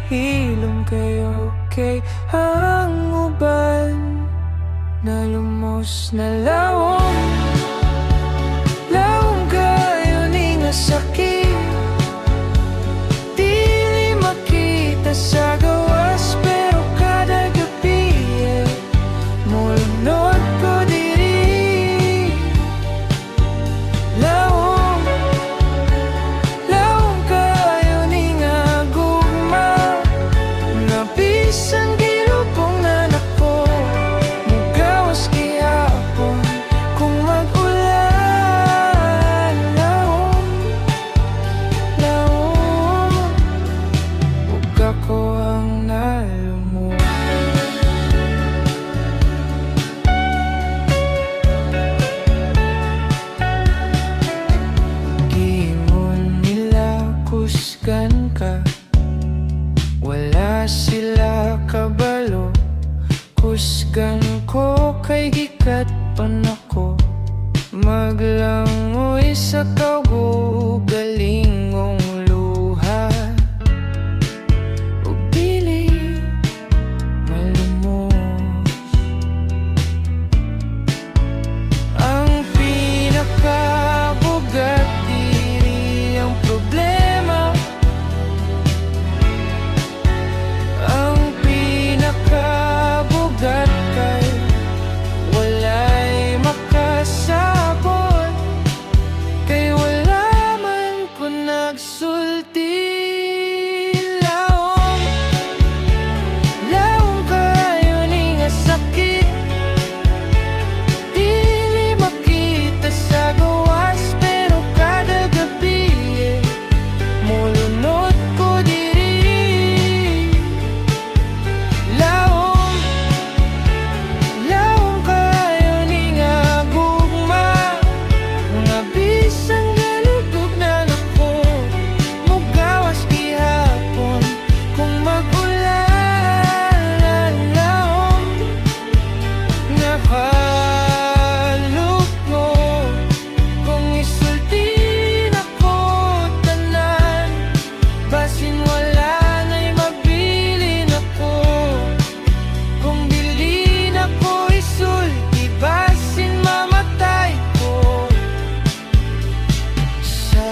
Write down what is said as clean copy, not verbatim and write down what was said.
hilom kayo kay ang uban na lumos na lawom. Lawom kayo ni nga sakit, dili makita sa gawas, pero kada gabi mulunod ko diri. Lawom, lawom kayo ni nga gugma, nga bisan gilubong na nako, mugawas gihapon kung mag-ulan. Lawom, lawom, ug ako ang nalumon. Giingon nila kusgan ka, wala sila kabalo. Kusgan ko kay gikat pan ako, maglangoy sa kaugalingong luha, ug dili malumos. Ang pinakabugat diri ang problema, ang pinakabugat kay walay makasabot, kay wala man ko nagsulti. Lawom, lawom kayo ni nga sakit, dili makita sa gawas, pero kada gabi mulunod ko diri. Lawom, lawom kayo ni nga gugma, nga bisan galugog na nako, mugawas gihapon kung mag-ulan. Lawom, nahalok mo kung isulti nako tanan, basin wala na'y mabilin ako, kung dili nako isulti, basin mamatay ko sa